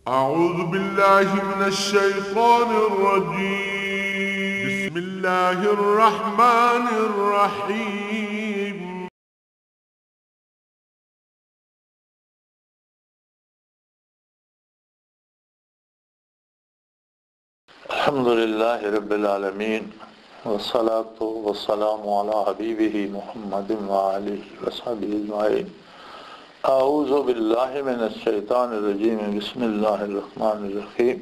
أعوذ بالله من الشيطان الرجيم. بسم الله الرحمن الرحيم. الحمد لله رب العالمين والصلاة والسلام على حبيبه محمد وآله وصحبه أجمعين. أعوذ بالله من الشيطان الرجيم. بسم الله الرحمن الرحيم.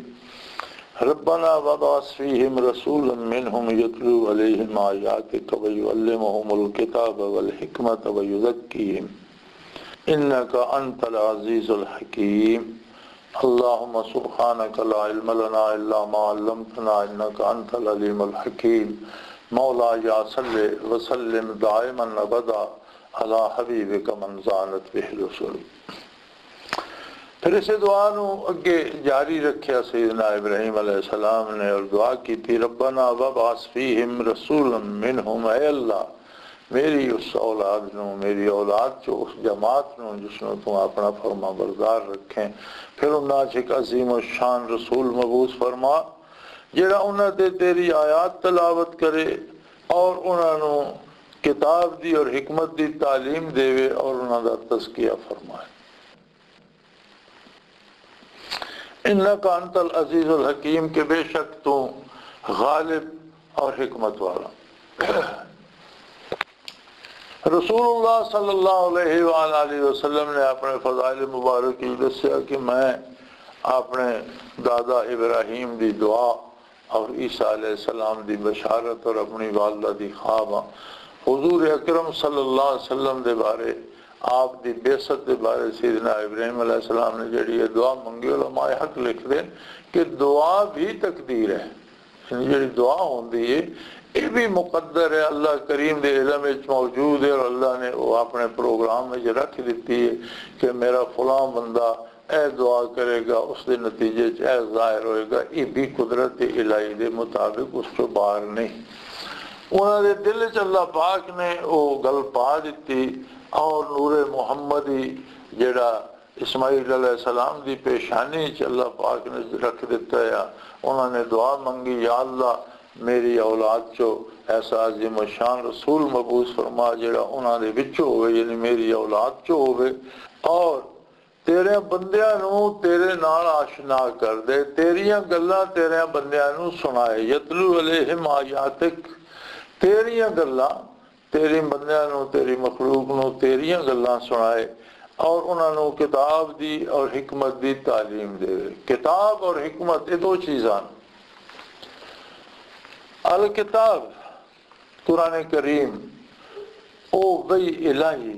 ربنا وابعث فيهم رسولا منهم يتلو عليهم آياتك ويعلمهم الكتاب والحكمة ويزكيهم إنك أنت العزيز الحكيم. اللهم سبحانك لا علم لنا إلا ما علمتنا إنك أنت العليم الحكيم. مولاي صل وسلم دائما أبدا على حبيبك من زانت به الرسل. پھر اسے دعا نو اگے جاری رکھیا سیدنا ابراہیم علیہ السلام نے اور دعا کی تھی ربنا وابعث فیہم رسولا منہم. اے اللہ میری اس اولاد نو، میری اولاد جو اس جماعت نو جس نو تو اپنا فرما بردار رکھیں، پھر انہاں ایک عظیم و شان رسول مبعوث فرما جڑا انہاں تے تیری آیات تلاوت کرے اور انہاں نو کتاب دی اور حکمت دی تعلیم دے اور انہاں دا تزکیہ فرمائے. انک انت العزیز الحکیم کہ بے شک تو غالب اور حکمت والا. رسول اللہ صلی اللہ علیہ وآلہ وسلم نے اپنے فضائل مبارک کی دسیا کہ میں اپنے دادا ابراہیم دی دعا اور عیسیٰ علیہ السلام دی بشارت اور اپنی والدہ دی خواب حضور اکرم صلی اللہ علیہ وسلم دے بارے آپ دی بیست دے بارے سیدنا ابراہیم علیہ السلام نے جڑی یہ دعا منگی. علماء حق لکھ دیں کہ دعا بھی تقدیر ہے، یعنی جڑی دعا ہوندی ہے یہ بھی مقدر ہے، اللہ کریم دے علم وچ موجود ہے اور اللہ نے وہ اپنے پروگرام میں رکھ دیتی ہے کہ میرا فلاں بندہ اے دعا کرے گا اس دے نتیجے اے ظاہر ہوئے گا. یہ بھی قدرت الہی دے مطابق اس کو باہر نہیں. انہوں نے دل چ اللہ پاک نے وہ گل پا دیتی اور نور محمدی جڑا اسماعیل علیہ السلام دی پیشانی چ اللہ پاک نے رکھ دیتا ہے. انہوں نے دعا منگی یا اللہ میری اولاد چو ایسا عظیم و شان رسول مبعوث فرما جڑا انہوں نے بچو ہوئے، یعنی میری اولاد چو ہوئے اور تیرے بندیاں نو تیرے نال آشنا کر دے، تیریاں گلاں تیرے بندیاں نو سنائے. یتلو علیہم آیاتک، تیریاں گلاں تیری بندیاں نو تیری مخلوق نو تیریاں گلاں سنائے اور انہوں نے کتاب دی اور حکمت دی تعلیم دے. کتاب اور حکمت یہ دو چیزاں. الکتاب قرآن کریم او وحی الہی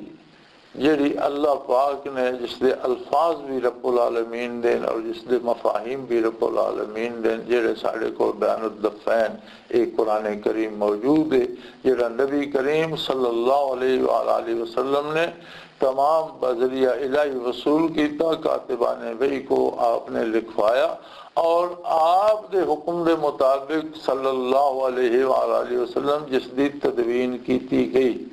جیڑی اللہ پاک نے جس دے الفاظ بھی رب العالمین دین اور جس دے مفاہیم بھی رب العالمین دین جیڑے ساڑھے کو بیان الدفین ایک قرآن کریم موجود ہے جیڑا نبی کریم صلی اللہ علیہ وآلہ وسلم نے تمام بذریعہ الہی وصول کیتا. کاتبان وحی کو آپ نے لکھوایا اور آپ دے حکم دے مطابق صلی اللہ علیہ وآلہ وسلم جس دی تدوین کیتی گئی.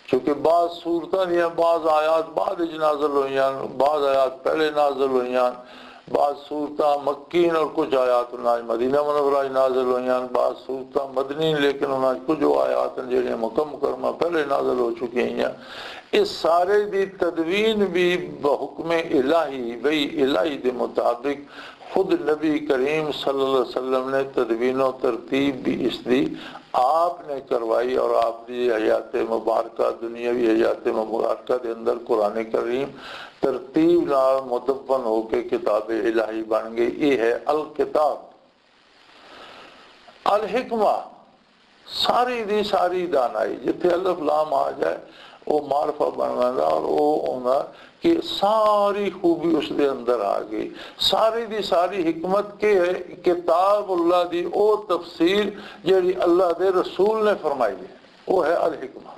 چونکہ بعض صورتاں دیا بعض آیات بعد نازل ہوئیاں، بعض آیات پہلے نازل ہوئیاں، بعض صورتاں مکین اور کچھ آیات مدینہ منورہ نازل ہوئیاں، بعض صورتاں مدنی لیکن انہاں کچھ آیات جڑے مکہ مکرمہ پہلے نازل ہو چکی ہیں. اس سارے دی تدوین بھی بحکم الہی وحی الہی دے مطابق خود نبی کریم صلی اللہ علیہ وسلم نے تدوین و ترتیب بھی اس دی آپ نے کروائی اور آپ دی حیات مبارکہ دنیاوی حیات مبارکہ دے اندر قرآن کریم ترتیب نال مدون ہو کے کتاب الہی بن گئی. یہ ہے الکتاب. الحکمہ ساری دی ساری دانائی جتھے الف لام آ جائے وہ معرفہ بنوانا اور وہ ہونا کہ ساری خوبی اس دے اندر آ گئی. ساری دی ساری حکمت کے ہے کتاب اللہ دی او تفسیر جیڑی اللہ دے رسول نے فرمائی ہے وہ ہے الحکمہ.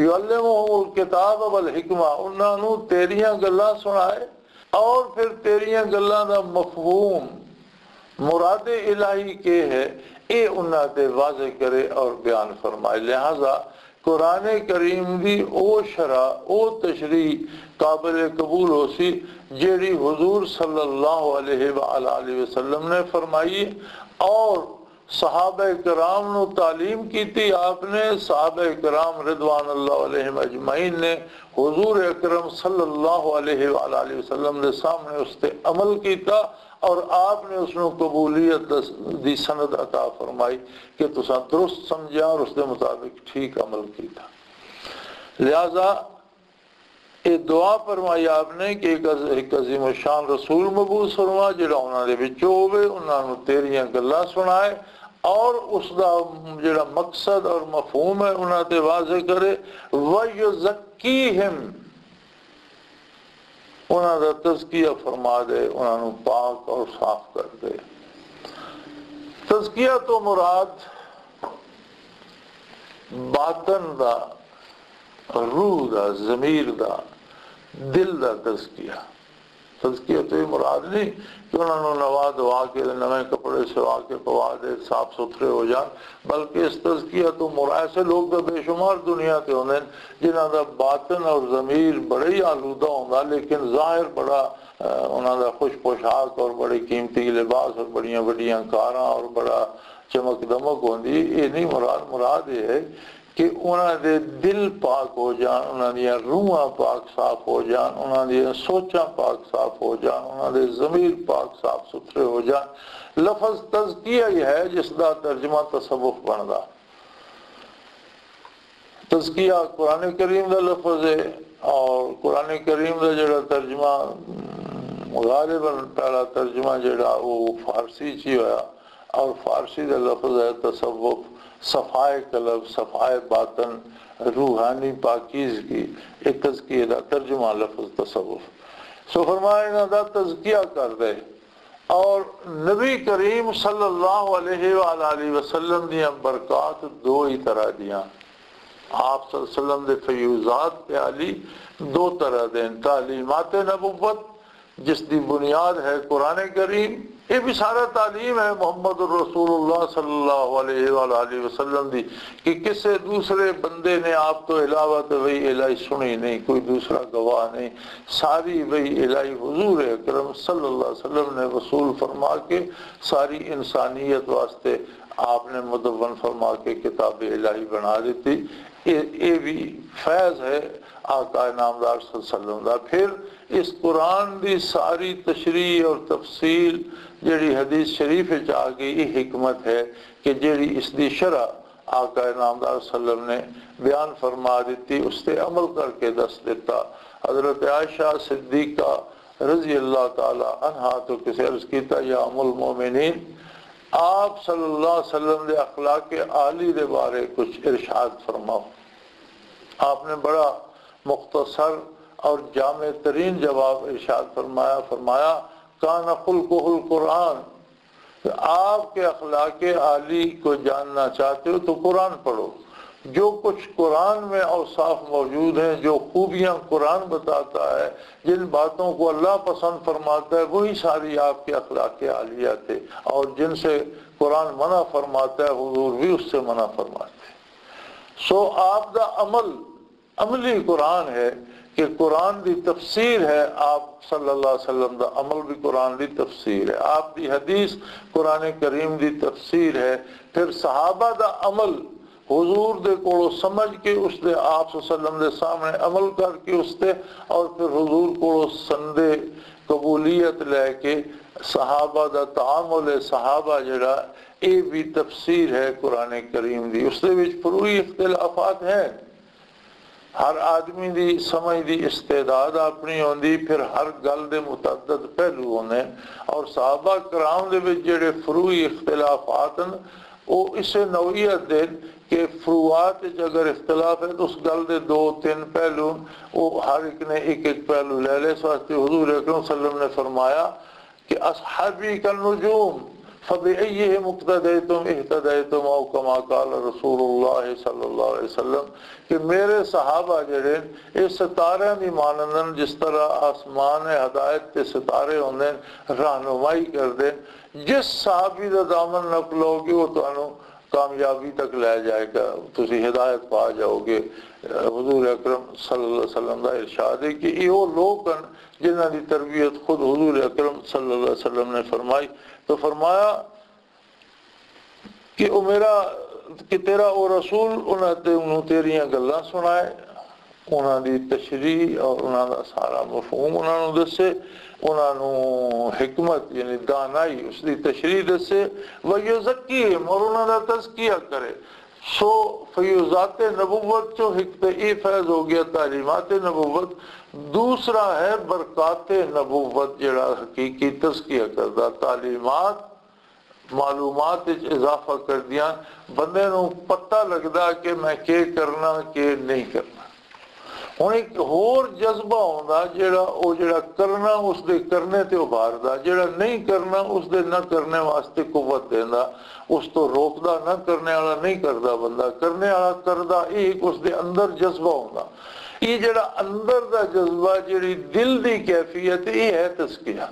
یعلمہم الکتاب والحکمہ، انہاں نو تیریاں گلاں سنائے اور پھر تیریاں گلاں دا مفہوم مراد الہی کے ہے اے انہاں تے واضح کرے اور بیان فرمائے. لہذا قرآن کریم دی او شرح او تشریح قابل قبول ہو سی جیڑی حضور صلی اللہ علیہ وآلہ وسلم نے فرمائی اور صحابہ کرام نو تعلیم کی تھی آپ نے. صحابہ کرام رضوان اللہ علیہم اجمعین نے حضور اکرم صلی اللہ علیہ وآلہ وسلم نے سامنے اس تے عمل کیتا اور آپ نے اس نے قبولیت دی سند عطا فرمائی کہ تساں درست سمجھا اور اس کے مطابق ٹھیک عمل کیتا. لہذا یہ دعا فرمائی آپ نے کہ ایک عظیم الشان رسول مبعوث فرما جڑا انہاں دے وچوں ہوے انہاں نوں تیریاں گلاں سنائے اور اس دا جڑا مقصد اور مفہوم ہے انہاں تے واضح کرے. وَيُزَكِّيهِمْ انہاں دا تزکیہ فرما دے, انہاں نوں پاک اور صاف کر دے. تزکیہ تو مراد باطن دا, روح دا, ضمیر دا, دل دا تزکیہ. تزکیہ تو یہ مراد نہیں کہ انہوں نے نوا دعا کے نوے کپڑے سوا کے پوا دے صاف ستھرے ہو جان, بلکہ اس تزکیہ تو مراد ایسے لوگ دا بے شمار دنیا تے ہوندے جنہاں دا باطن اور ضمیر بڑے ہی آلودہ ہوندا لیکن ظاہر بڑا انہاں دا خوش پوشاک اور بڑی قیمتی لباس اور بڑیاں بڑیاں کاراں اور بڑا چمک دمک ہوندی. یہ نہیں مراد. مراد یہ ہے کہ انہاں دے دل پاک ہو جان, انہاں دیا روحاں پاک صاف ہو جان, انہاں دیا سوچاں پاک صاف ہو جان, انہاں دے ضمیر پاک صاف ستھرے ہو جان. لفظ تزکیہ ہی ہے جس دا ترجمہ تصوف بندا. تزکیہ قرآن کریم دا لفظ ہے اور قرآن کریم دا جڑا ترجمہ غالباً پہلا ترجمہ جڑا وہ فارسی چی ہویا اور فارسی دا لفظ ہے تصوف, صفائے قلب, صفائے باطن, روحانی پاکیزگی. ایک تزکیہ دا ترجمہ لفظ تصوف. سو فرمائے نا دا تزکیہ کر دے. اور نبی کریم صلی اللہ علیہ وآلہ وسلم دیا برکات دو ہی طرح دیا. آپ صلی اللہ علیہ وسلم دے فیوزات پہ علی دو طرح دیں. تعلیمات نبوت جس دی بنیاد ہے قرآن کریم, یہ بھی سارا تعلیم ہے محمد الرسول اللہ صلی اللہ علیہ وآلہ وسلم دی کہ کسے دوسرے بندے نے آپ تو علاوہ تو وہی الہی سنی نہیں, کوئی دوسرا گواہ نہیں, ساری وہی الہی حضور اکرم صلی اللہ علیہ وسلم نے وصول فرما کے ساری انسانیت واسطے آپ نے مدون فرما کے کتاب الہی بنا دیتی. یہ بھی فیض ہے آقا نامدار صلی اللہ علیہ وسلم دا. پھر اس قرآن دی ساری تشریح اور تفصیل جیڑی حدیث شریف آ گئی یہ حکمت ہے کہ جیڑی اس دی شرح آقا نامدار صلی اللہ علیہ وسلم نے بیان فرما دیتی اس سے عمل کر کے دس دیتا. حضرت عائشہ صدیقہ رضی اللہ تعالی عنہا تو کسی عرض کیتا یا ام المومنین, آپ صلی اللہ علیہ وسلم دے اخلاق عالی دے بارے کچھ ارشاد فرماؤ. آپ نے بڑا مختصر اور جامع ترین جواب ارشاد فرمایا کان خلقہ القرآن. آپ کے اخلاق عالی کو جاننا چاہتے ہو تو قرآن پڑھو. جو کچھ قرآن میں اوصاف موجود ہیں, جو خوبیاں قرآن بتاتا ہے, جن باتوں کو اللہ پسند فرماتا ہے وہی ساری آپ کے اخلاق عالیہ تھے, اور جن سے قرآن منع فرماتا ہے حضور بھی اس سے منع فرماتے ہیں. سو آپ دا عملی قرآن ہے کہ قرآن دی تفسیر ہے. آپ صلی اللہ علیہ وسلم دا عمل بھی قرآن دی تفسیر ہے. آپ دی حدیث قرآن کریم دی تفسیر ہے. پھر صحابہ دا عمل حضور دے کوڑو سمجھ کے اس دے آپ صلی اللہ علیہ وسلم دے سامنے عمل کر کے اس دے, اور پھر حضور کوڑو سندے قبولیت لے کے صحابہ دا تعامل صحابہ جڑا اے بھی تفسیر ہے قرآن کریم دی. اس دے وچ فروعی اختلافات ہیں, ہر آدمی دی سمجھ دی استعداد اپنی ہوندی, پھر ہر گل دے متعدد پہلو ہونے, اور صحابہ کرام دے وچ جڑے فروعی اختلافات ہیں وہ اسے نوعیت دے کہ فروعات اگر اختلاف ہے تو اس گل دے دو تین پہلو, وہ ہر ایک نے ایک ایک پہلو لے لے. اس واسطے حضور اکرم صلی اللہ علیہ وسلم نے فرمایا کہ اصحابی کالنجوم فبأیہم اقتدیتم اہتدیتم او کما قال رسول اللہ صلی اللہ علیہ وسلم, کہ میرے صحابہ جڑے اس ستارے نہیں مانندن جس طرح آسمان ہدایت تے ستارے ہوندے رہنمائی کر دے. جس صحابی دا دامن نپلو گے وہ تانوں کامیابی تک لے جائے گا، تسی ہدایت پا جاؤ گے۔ حضور اکرم صلی اللہ علیہ وسلم کا ارشاد ہے کہ یہ وہ لوگ ہیں جنہاں دی تربیت خود حضور اکرم صلی اللہ علیہ وسلم نے فرمائی۔ تو فرمایا کہ او میرا کہ تیرا او رسول انہوں تیریاں گلاں سنائے، انہاں دی تشریح اور انہاں دا سارا مفہوم انہاں نوں دسے، انہاں نوں حکمت یعنی دانائی اس دی تشریح دسے، وَيُزَكِّيهِمْ اور انہاں دا تزکیہ کرے۔ سو فیوزات نبوت جو ایک تو یہ فیض ہو گیا تعلیمات نبوت، دوسرا ہے برکات نبوت جڑا حقیقی تزکیہ کردہ تعلیمات معلومات اضافہ کر دیا، بندے نو پتہ لگدا کہ میں کیا کرنا کہ نہیں کرنا۔ ہوں ایک ہور جذبہ ہوندا جڑا کرنا اس دے کرنے تے ابھاردا، جڑا نہیں کرنا اس دے نہ کرنے واسطے قوت دیندا، اس تو روکدا، نہ کرنے والا نہیں کردا بندہ، کرنے والا کردا، ایک اس دے اندر جذبہ ہوندا۔ یہ جڑا اندر دا جذبہ جڑی دل دی کیفیت یہ ہے تزکیہ۔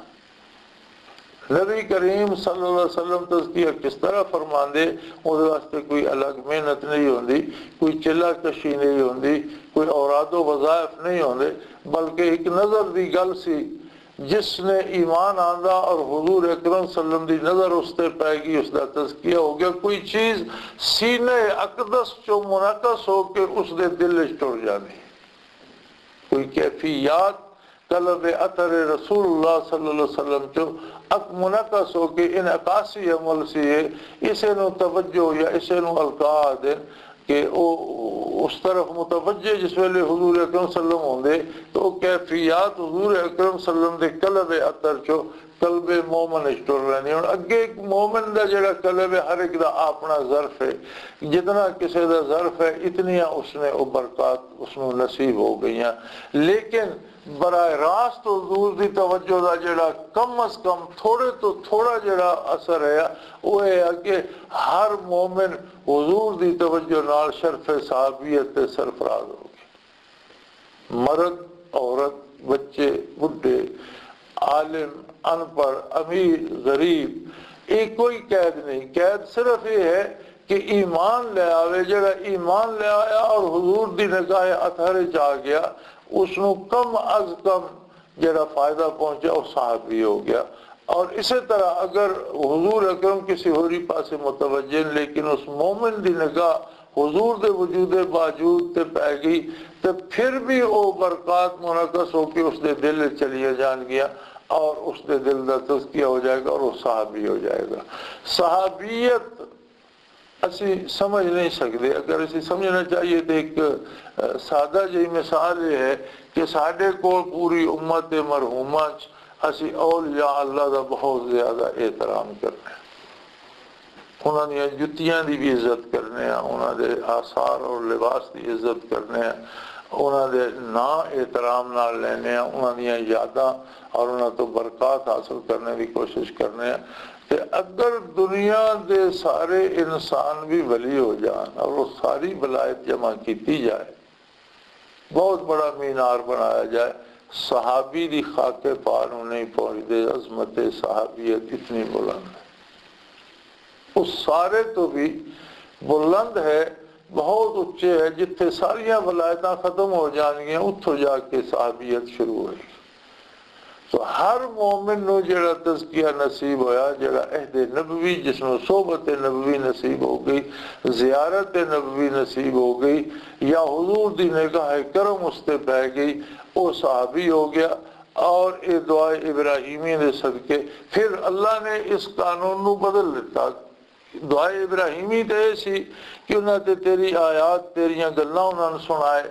نبی کریم صلی اللہ علیہ وسلم تزکیہ کس طرح فرماندے، اس واسطے کوئی الگ محنت نہیں ہوندی، کوئی چلا کشی نہیں ہوندی، کوئی اوراد و وظائف نہیں ہوندے، بلکہ ایک نظر دی گل سی، جس نے ایمان آندا اور حضور اکرم صلی اللہ علیہ وسلم دی نظر اس تے پائے گی، اس دا تزکیہ ہو گیا۔ کوئی چیز سینے اقدس چو منعکس ہو کے اس دے دل وچ ٹر جانی، کوئی کیفیات قلب اثر رسول اللہ صلی اللہ علیہ وسلم جو اک منعکس ہو کے انعکاسی عمل سی ہے، اسے نو توجہ یا اسے نو القاء دے کہ اس طرف متوجہ جس ویلے حضور اکرم صلی اللہ علیہ وسلم ہوندے تو وہ کیفیات حضور اکرم صلی اللہ علیہ وسلم دے قلب اثر چو قلب مومن اشتر رہنی۔ اور اگے ایک مومن دا جڑا قلب ہے ہر ایک دا اپنا ظرف ہے، جتنا کسی دا ظرف ہے اتنیاں اس نے وہ برکات اس میں نصیب ہو گئیاں۔ لیکن براہ راست حضور دی توجہ دا جڑا کم از کم تھوڑے تو تھوڑا جڑا اثر ہے وہ ہے کہ ہر مومن حضور دی توجہ نال شرف صحابیت تے سرفراز ہو گئے۔ مرد، عورت، بچے، بڈھے، عالم، ان پڑھ، امیر، غریب، ایک کوئی قید نہیں۔ قید صرف یہ ہے کہ ایمان لے آوے، جڑا ایمان لے آیا اور حضور دی نگاہ اطہر جا گیا، اس نو کم از کم جڑا فائدہ پہنچا وہ صحابی ہو گیا۔ اور اسی طرح اگر حضور اکرم کسی ہوری پاسے متوجہ لیکن اس مومن دی نگاہ حضور دے وجود باوجود تے پہ گئی تو پھر بھی وہ برکات منعکس ہو کے اس دے دل چلیے جان گیا اور اس دے دل دا تزکیہ ہو جائے گا اور وہ صحابی ہو جائے گا۔ صحابیت اسی سمجھ نہیں سکتے، اگر اسی سمجھنا چاہیے تو ایک سادہ جی مثال یہ ہے کہ ساڈے کو پوری امت مرحومہ اسی اولیاء اللہ دا بہت زیادہ احترام کرنے ہیں، انہوں نے جتیاں دی بھی عزت کرنے ہیں، انہوں نے آثار اور لباس دی عزت کرنے ہیں، انہوں نے نا احترام نہ لینے ہیں، انہوں نے یاداں اور انہوں تو برکات حاصل کرنے کی کوشش کرنے ہیں۔ کہ اگر دنیا دے سارے انسان بھی ولی ہو جان اور وہ ساری ولایت جمع کیتی جائے، بہت بڑا مینار بنایا جائے، صحابی دی خاک پانوں نہیں پہنچ دے۔ عظمت صحابیت اتنی بلند ہے، اس سارے تو بھی بلند ہے، بہت اچھے ہے، جتھے ساریاں ولایتاں ختم ہو جانگیاں اتھو جا کے صحابیت شروع ہوئی۔ تو ہر مومن نو جڑا تزکیہ نصیب ہویا، جڑا عہد نبوی جس میں صحبت نبوی نصیب ہو گئی، زیارت نبوی نصیب ہو گئی، یا حضور دی نگاہ کرم اس تے پہ گئی، وہ صحابی ہو گیا۔ اور اے دعائے ابراہیمی دے صدقے پھر اللہ نے اس قانون نو بدل دیتا۔ دعائے ابراہیمی تے سی کہ انہاں تے تیری آیات تیریاں گلاں انہاں نے سنائے،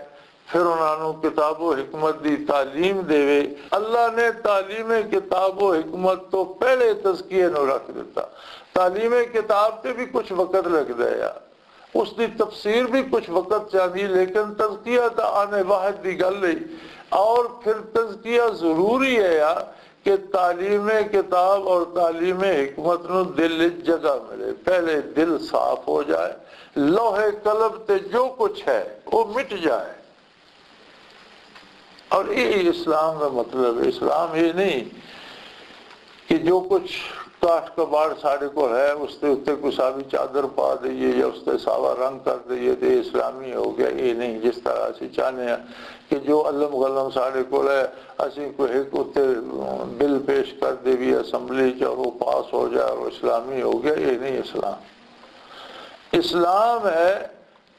پھر انہوں نے کتاب و حکمت دی تعلیم دے وے۔ اللہ نے تعلیم کتاب و حکمت تو پہلے تزکیے نو رکھ دیتا۔ تعلیم کتاب تے بھی کچھ وقت لگ دیا، اس دی تفسیر بھی کچھ وقت چاہیے، لیکن تزکیہ تا آنے واحد دی گل ہے۔ اور پھر تزکیہ ضروری ہے کہ تعلیم کتاب اور تعلیم حکمت نو دل جگہ ملے، پہلے دل صاف ہو جائے، لوح قلب تے جو کچھ ہے وہ مٹ جائے۔ اور یہ اسلام کا مطلب ہے۔ اسلام یہ نہیں کہ جو کچھ کاٹ کباڑ سارے کو ہے، اس کے اتنے کوئی سابی چادر پا دئیے یا اس سے ساوا رنگ کر دئیے تو اسلامی ہو گیا، یہ نہیں۔ جس طرح اسی چاہنے ہیں کہ جو علم غلم سارے کو ہے اسی کو ایک اتنے بل پیش کر دے بھی اسمبلی اور وہ پاس ہو جائے اور اسلامی ہو گیا، یہ نہیں اسلام۔ اسلام ہے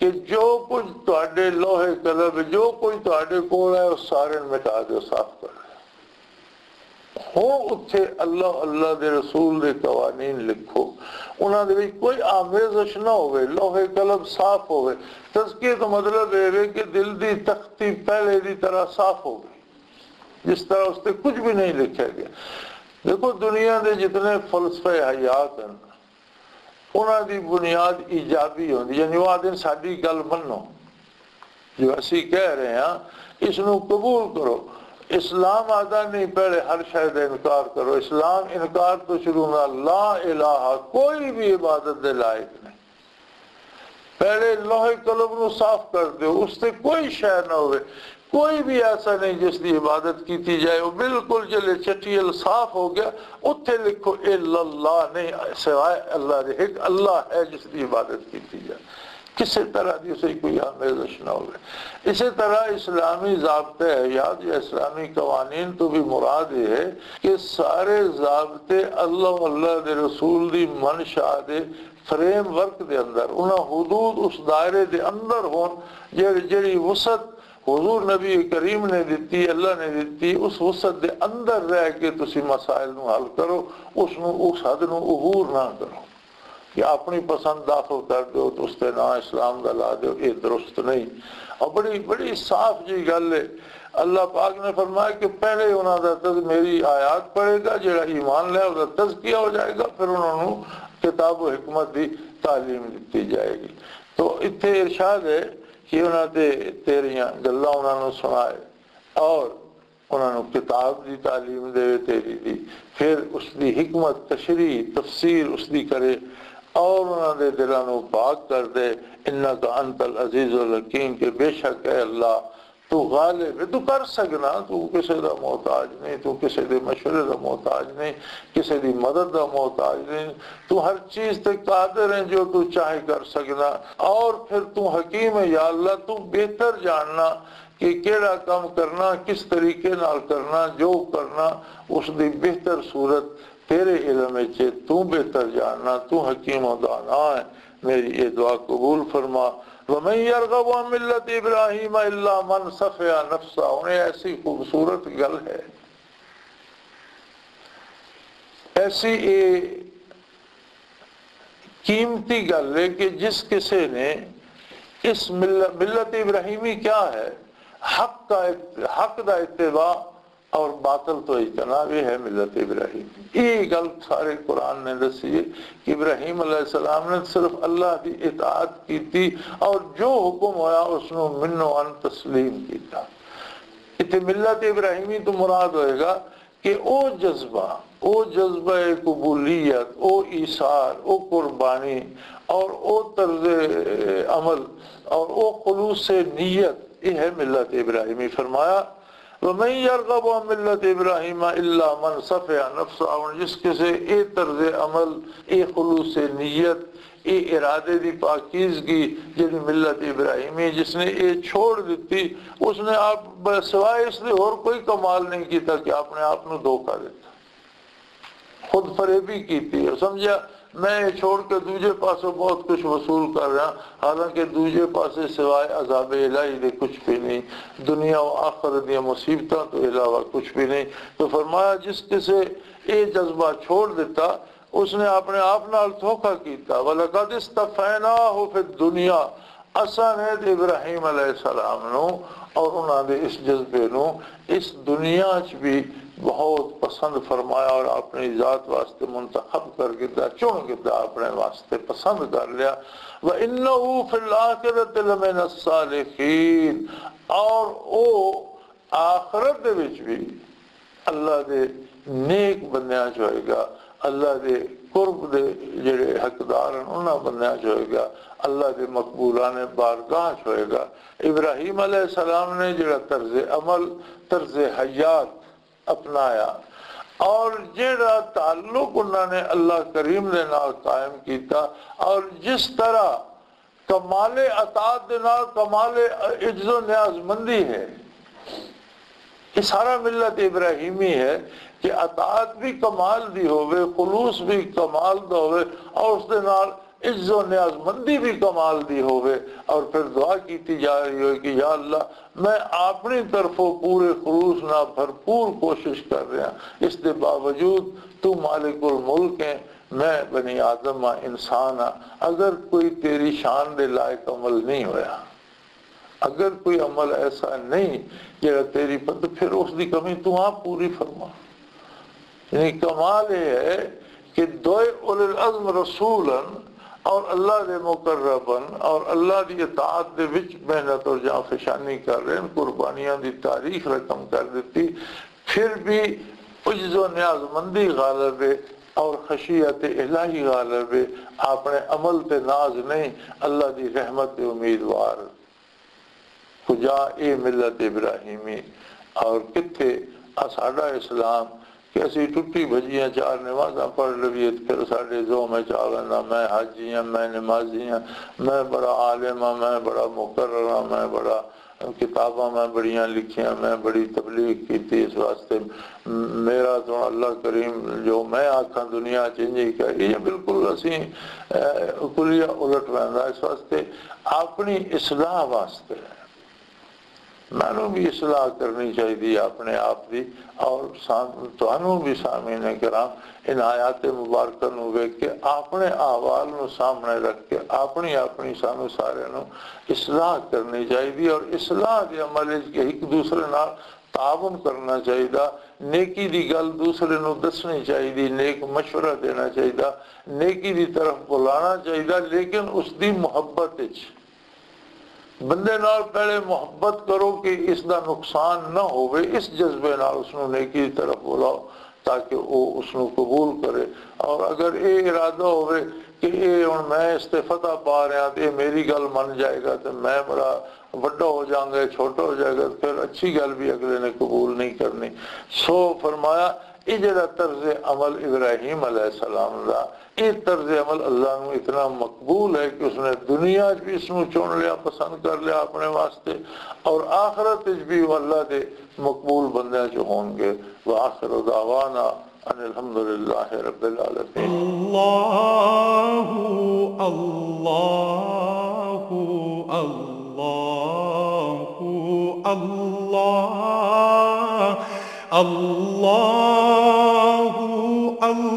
کہ جو کچھ تواڈے لوہے قلم جو کوئی تواڈے کول ہے اس سارے مٹا دو، صاف کر ہو اتھے اللہ اللہ دے رسول دے قوانین لکھو، انہاں دے وچ کوئی آمیزش نہ ہوئے، لوہے قلم صاف ہوئے۔ تزکیہ تو مطلب ہے کہ دل دی تختی پہلے دی طرح صاف ہو گئی، جس طرح اس تے کچھ بھی نہیں لکھا گیا۔ دیکھو دنیا دے جتنے فلسفے حیات ہیں انہاں دی بنیاد ایجابی ہوندی، یعنی وہ آدھے ساڈی گل منو، جو اسی کہہ رہے ہیں اس نو قبول کرو۔ اسلام آدھا نہیں پہلے ہر شاید انکار کرو، اسلام انکار تو شروع نہ، لا الہ کوئی بھی عبادت دے لائق نہیں، پہلے لوہے قلم نو صاف کر دو، اس سے کوئی شے نہ ہوئے، کوئی بھی ایسا نہیں جس کی عبادت کیتی جائے، وہ بالکل جلے چٹیل صاف ہو گیا، اتھے لکھو الا اللہ، نہیں سوائے اللہ دے، ایک اللہ ہے جس کی عبادت کیتی جائے، کسی طرح دی اسے کوئی آمیزش نہ ہوئے۔ اسی طرح اسلامی ضابطے حیات یا اسلامی قوانین تو بھی مراد یہ ہے کہ سارے ضابطے اللہ اللہ دے رسول دی منشا دے فریم ورک دے اندر، انہاں حدود اس دائرے دے اندر ہون جڑی وسعت حضور نبی کریم نے دیتی، اللہ نے دیتی، اس وسعت دے اندر رہ کے تسی مسائل نو حل کرو، اس حد نو عبور نہ کرو کہ اپنی پسند داخل کر دو تو اس تے نا اسلام دا لا دو، یہ درست نہیں۔ اور بڑی بڑی صاف جی گل ہے، اللہ پاک نے فرمایا کہ پہلے انہوں دا میری آیات پڑھے گا، جڑا ایمان لے وہ تزکیہ ہو جائے گا، پھر انہوں نے کتاب و حکمت دی تعلیم دیتی جائے گی۔ تو اتنے ارشاد ہے کہ انہوں نے تیریاں گلاں انہوں نے سنائے اور انہوں نے کتاب دی تعلیم دے تیری دی، پھر اس دی حکمت تشریح تفسیر اس دی کرے اور انہوں نے دلانو پاک کر دے، انکا انت العزیز الحکیم، کہ بے شک ہے اللہ تو غالب ہے، تو کر سکنا، تو کسی دا محتاج نہیں، تو کسی دے مشورے دا محتاج نہیں، کسی دی مدد دا محتاج نہیں، تو ہر چیز تے قادر ہیں جو تو چاہے کر سکنا، اور پھر تو حکیم ہے یا اللہ، تو بہتر جاننا کہ کیڑا کام کرنا، کس طریقے نال کرنا، جو کرنا اس دی بہتر صورت تیرے علم ہے، تو بہتر جاننا، تو حکیم و دانا ہے۔ میری یہ دعا قبول فرما۔ وَمَن يَرْغَبُ عَن مِّلَّةِ إِبْرَاهِيمَ إِلَّا مَنْ سَفِهَ نَفْسَهُ، انہیں ایسی خوبصورت گل ہے، ایسی قیمتی گل ہے کہ جس کسی نے اس ملت ابراہیمی کیا ہے، حق دا اتباع اور باطل تو اجتناب، یہ ہے ملت ابراہیم۔ یہ گل سارے قرآن نے دسی ہے کہ ابراہیم علیہ السلام نے صرف اللہ کی اطاعت کی تھی اور جو حکم ہوا اس نے منو ان تسلیم کیتا۔ اتنے ملت ابراہیمی تو مراد ہوئے گا کہ او جذبہ قبولیت، او ایثار، او قربانی اور او طرز عمل اور او خلوص نیت، یہ ہے ملت ابراہیمی۔ فرمایا وَمَن يَرْغَبُ عَن مِّلَّةِ إِبْرَاهِيمَ إِلَّا مَنْ سَفِهَ نَفْسَهُ، جس کے سے اے طرز عمل، اے خلوص نیت، اے ارادے دی پاکیزگی جنہی ملت ابراہیمی جس نے اے چھوڑ دیتی، اس نے آپ سوائے اس نے اور کوئی کمال نہیں کیتا کہ آپ نے آپ نے دھوکہ دیتا، خود فریبی کی تھی اور سمجھا میں چھوڑ کے دوسرے پاسوں بہت کچھ وصول کر رہا، حالانکہ دوسرے پاسے سوائے عذاب الہی دے کچھ بھی نہیں، دنیا و آخرت دیا مصیبتاں تو علاوہ کچھ بھی نہیں۔ تو فرمایا جس کسے اے جذبہ چھوڑ دیتا اس نے اپنے آپ نال دھوکہ کیتا۔ وَلَقَدِ اسْتَفَيْنَاهُ فِي الدُّنْيَا، اساں نے ابراہیم علیہ السلام نو اور انہاں دے اس جذبے نو اس دنیا چ بھی بہت پسند فرمایا اور اپنی ذات واسطے منتخب کر گیا، چن گیا، اپنے واسطے پسند کر لیا۔ وَإِنَّهُ فِي الْآخِرَةِ لَمِنَ الصَّالِحِينَ، اور او آخرت دے وچ بھی اللہ دے نیک بندیاں چ ہوئے گا، اللہ دے قرب دے جڑے حقدار ہیں انہاں بندیاں چ ہوئے گا، اللہ دے مقبولان بارگاہ چ ہوئے گا۔ ابراہیم علیہ السلام نے جڑا طرز عمل، طرز حیات اپنایا، اور جڑا تعلق انہوں نے اللہ کریم دے نال قائم کیتا اور جس طرح کمال اطاعت دے نال کمال عجز و نیاز مندی ہے، یہ سارا ملت ابراہیمی ہے کہ اطاعت بھی کمال دی ہوئے، خلوص بھی کمال دا ہوئے اور اس دے نال عز و نیاز مندی بھی کمال دی ہوئے، اور پھر دعا کیتی جا رہی ہوئے کہ یا اللہ میں اپنی طرفوں پورے خلوص نہ بھرپور کوشش کر رہا، اس دے باوجود تو مالک الملک ہے، میں بنی آدم ہاں، انسان ہاں، اگر کوئی تیری شان دے لائق عمل نہیں ہویا، اگر کوئی عمل ایسا نہیں جہاں تیری تو پھر اس دی کمی تو آپ پوری فرما۔ یعنی کمال یہ ہے کہ دوئے اولي العزم رسولاً اور اللہ دے مقرباً اور اللہ دی اطاعت دے وچ محنت اور جان فشانی کر رہے ہیں، قربانیاں دی تاریخ رقم کر دیتی، پھر بھی عجز و نیاز مندی غالب ہے اور خشیت الہی غالب ہے، اپنے عمل تے ناز نہیں، اللہ دی رحمت امیدوار خجا اے ملت ابراہیمی۔ اور کتھے ساڈا اسلام کہ اسی ٹوٹی بھجیاں چار نمازاں پڑھ لویے پھر ساڈے زو میں چاہنا میں حاجی ہاں، میں نمازی ہاں، میں بڑا عالم ہاں، میں بڑا مقرر ہاں، میں بڑا کتاباں میں بڑیاں لکھیاں، میں بڑی تبلیغ کی اس واسطے میرا تو اللہ کریم جو میں آکھاں دنیا چنجی کا یہ بالکل اسی کلیہ الٹ رہندا، اس واسطے اپنی اصلاح واسطے میں بھی اصلاح کرنی چاہیے اپنے آپ دی، اور تانوں بھی سامعین کرام ان آیات مبارکہ نو ویکھ کے اپنے احوال نو سامنے رکھ کے اپنی سانو سارے نو اصلاح کرنی چاہیے، اور اصلاح دے عمل کے ایک دوسرے نال تعاون کرنا چاہیے، نیکی دی گل دوسرے نو دسنی چاہیے، نیک مشورہ دینا چاہیے، نیکی دی طرف بلانا چاہیے، لیکن اس دی محبت وچ بندے نال پہلے محبت کرو کہ اس دا نقصان نہ ہوئے، اس جذبے نال اس نو نیکی کی طرف بلاؤ تاکہ وہ اس نو قبول کرے۔ اور اگر یہ ارادہ ہوئے کہ میں استفتہ پا رہا تو یہ میری گل من جائے گا تو میں بڑا بڑا ہو جاؤں گا، چھوٹا ہو جائے گا، پھر اچھی گل بھی اگلے نے قبول نہیں کرنی۔ سو فرمایا یہ جڑا طرز عمل ابراہیم علیہ السلام دا، یہ طرز عمل اللہ نو اتنا مقبول ہے کہ اس نے دنیا بھی اس نو چن لیا، پسند کر لیا اپنے واسطے، اور آخرت بھی وہ اللہ دے مقبول بندے جو ہوں گے۔ وآخر دعوانا ان الحمدللہ رب العالمین۔ اللہ اللہ اللہ اللہ اللہ اللہ